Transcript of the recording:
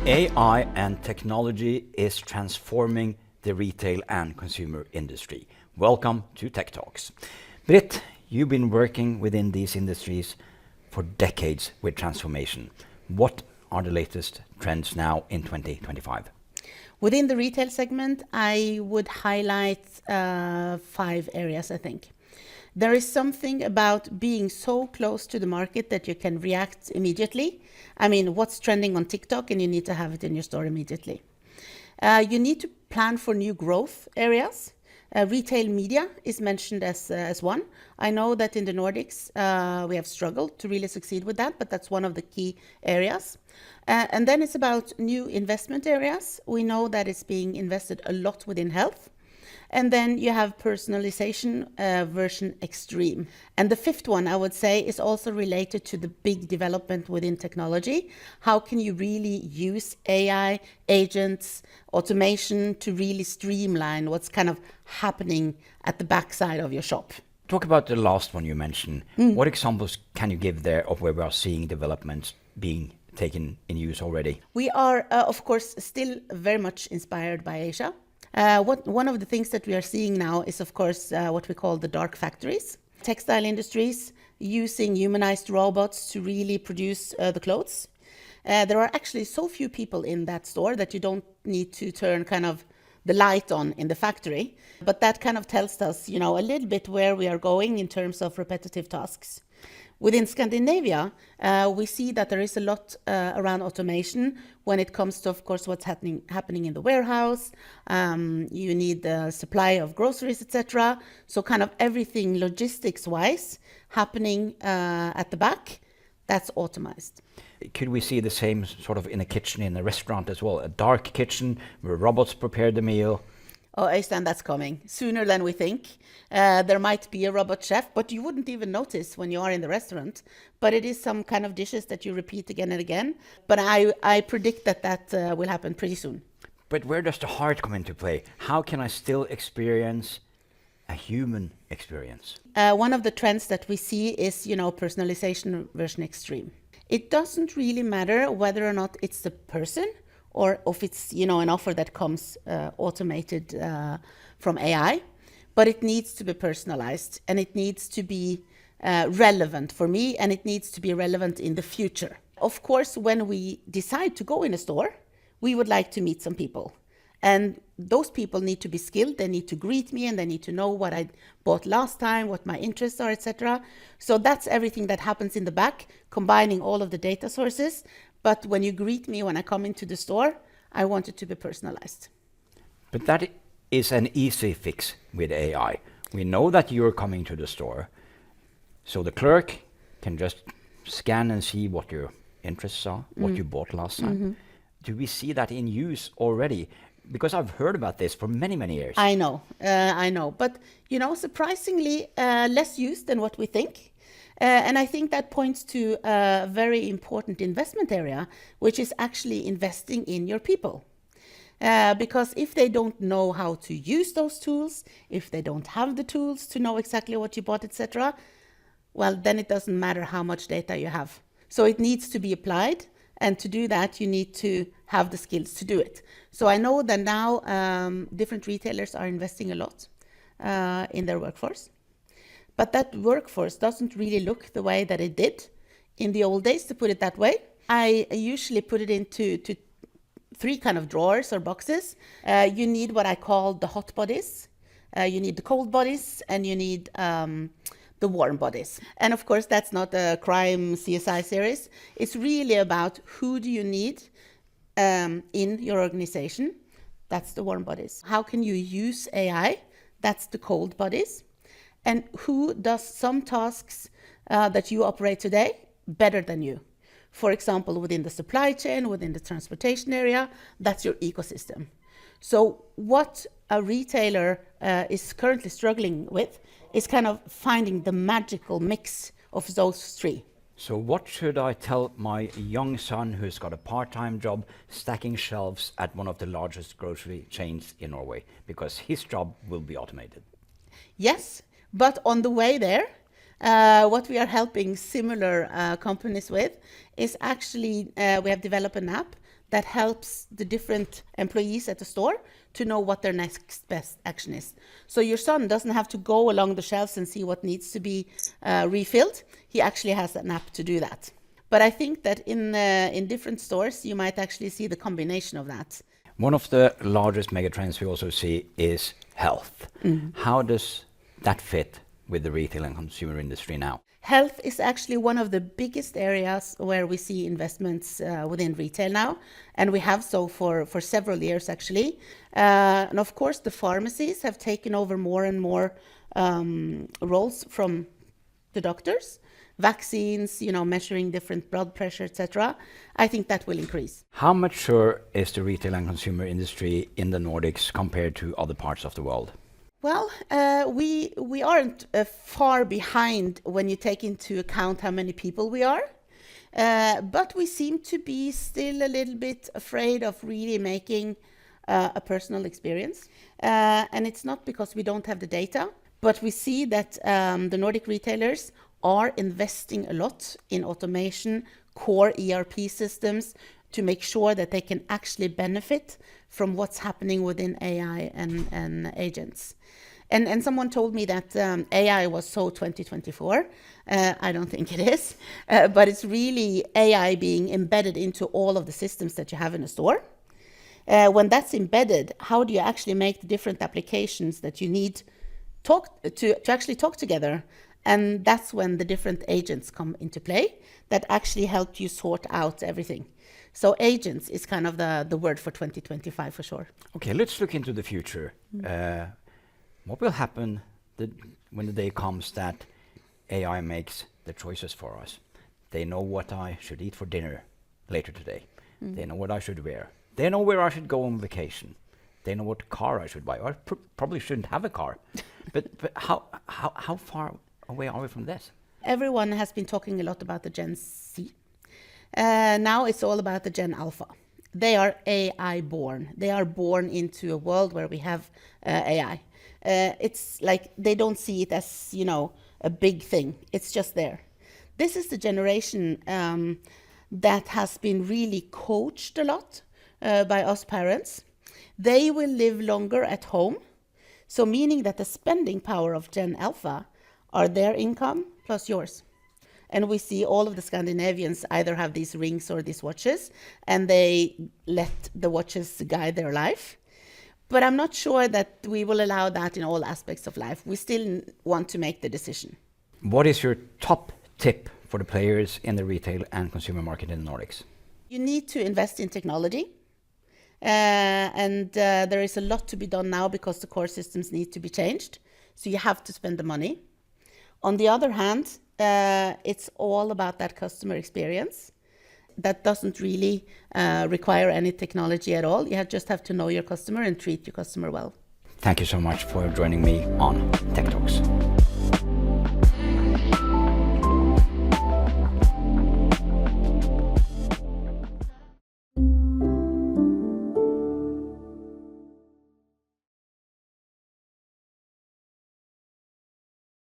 AI and technology is transforming the retail and consumer industry. Welcome to Tech Talks. Britt, you've been working within these industries for decades with transformation. What are the latest trends now in 2025? Within the retail segment, I would highlight 5 areas, I think. There is something about being so close to the market that you can react immediately. I mean, what's trending on TikTok and you need to have it in your store immediately. You need to plan for new growth areas. Retail media is mentioned as one. I know that in the Nordics, we have struggled to really succeed with that, but that's one of the key areas. And then it's about new investment areas. We know that it's being invested a lot within health. And then you have personalization version extreme. And the 5th one, I would say, is also related to the big development within technology. How can you really use AI, agents, automation to really streamline what's kind of happening at the backside of your shop? Talk about the last one you mentioned. What examples can you give there of where we are seeing developments being taken in use already? We are, of course, still very much inspired by Asia. One of the things that we are seeing now is, of course, what we call the dark factories. Textile industries using humanized robots to really produce the clothes. There are actually so few people in that store that you don't need to turn kind of the light on in the factory. But that kind of tells us, a little bit where we are going in terms of repetitive tasks. Within Scandinavia, we see that there is a lot around automation when it comes to, of course, what's happening in the warehouse. You need the supply of groceries, etc. So kind of everything logistics-wise happening at the back, that's automized. Could we see the same sort of in a kitchen in a restaurant as well? A dark kitchen where robots prepare the meal? Oh, Øystein, that's coming sooner than we think. There might be a robot chef, but you wouldn't even notice when you are in the restaurant. But it is some kind of dishes that you repeat again and again. But I predict that will happen pretty soon. But where does the heart come into play? How can I still experience a human experience? One of the trends that we see is, personalization version extreme. It doesn't really matter whether or not it's the person or if it's, an offer that comes automated from AI, but it needs to be personalized and it needs to be relevant for me and it needs to be relevant in the future. Of course, when we decide to go in a store, we would like to meet some people. And those people need to be skilled, they need to greet me and they need to know what I bought last time, what my interests are, etc. So that's everything that happens in the back, combining all of the data sources. But when you greet me when I come into the store, I want it to be personalized. But that is an easy fix with AI. We know that you're coming to the store, so the clerk can just scan and see what your interests are, what you bought last time. Do we see that in use already? Because I've heard about this for many, many years. I know. But, surprisingly less used than what we think. And I think that points to a very important investment area, which is actually investing in your people. Because if they don't know how to use those tools, if they don't have the tools to know exactly what you bought, etc., well, then it doesn't matter how much data you have. So it needs to be applied. And to do that, you need to have the skills to do it. So I know that now different retailers are investing a lot in their workforce. But that workforce doesn't really look the way that it did in the old days, to put it that way. I usually put it into 3 kind of drawers or boxes. You need what I call the hot bodies, you need the cold bodies, and you need the warm bodies. And of course, that's not a crime CSI series. It's really about who do you need in your organization. That's the warm bodies. How can you use AI? That's the cold bodies. And who does some tasks that you operate today better than you? For example, within the supply chain, within the transportation area, that's your ecosystem. So what a retailer is currently struggling with is kind of finding the magical mix of those 3. So what should I tell my young son who's got a part-time job stacking shelves at one of the largest grocery chains in Norway? Because his job will be automated. Yes, but on the way there, what we are helping similar companies with is actually we have developed an app that helps the different employees at the store to know what their next best action is. So your son doesn't have to go along the shelves and see what needs to be refilled. He actually has an app to do that. But I think that in different stores, you might actually see the combination of that. One of the largest megatrends we also see is health. How does that fit with the retail and consumer industry now? Health is actually one of the biggest areas where we see investments within retail now, and we have so for several years actually. And of course, the pharmacies have taken over more and more roles from the doctors. Vaccines, measuring different blood pressure, etc. I think that will increase. How mature is the retail and consumer industry in the Nordics compared to other parts of the world? Well, we aren't far behind when you take into account how many people we are, but we seem to be still a little bit afraid of really making a personal experience. And it's not because we don't have the data, but we see that the Nordic retailers are investing a lot in automation, core ERP systems, to make sure that they can actually benefit from what's happening within AI and agents. And someone told me that AI was so 2024. I don't think it is, but it's really AI being embedded into all of the systems that you have in a store. When that's embedded, how do you actually make the different applications that you need to actually talk together? And that's when the different agents come into play that actually help you sort out everything. So agents is kind of the word for 2025 for sure. Okay, let's look into the future. What will happen when the day comes that AI makes the choices for us? They know what I should eat for dinner later today. They know what I should wear. They know where I should go on vacation. They know what car I should buy. I probably shouldn't have a car. But how far away are we from this? Everyone has been talking a lot about the Gen Z. Now it's all about the Gen Alpha. They are AI born. They are born into a world where we have AI. It's like they don't see it as, a big thing. It's just there. This is the generation that has been really coached a lot by us parents. They will live longer at home. So meaning that the spending power of Gen Alpha are their income plus yours. And we see all of the Scandinavians either have these rings or these watches, and they let the watches guide their life. But I'm not sure that we will allow that in all aspects of life. We still want to make the decision. What is your top tip for the players in the retail and consumer market in the Nordics? You need to invest in technology. And there is a lot to be done now because the core systems need to be changed. So you have to spend the money. On the other hand, it's all about that customer experience. That doesn't really require any technology at all. You just have to know your customer and treat your customer well. Thank you so much for joining me on Tech Talks.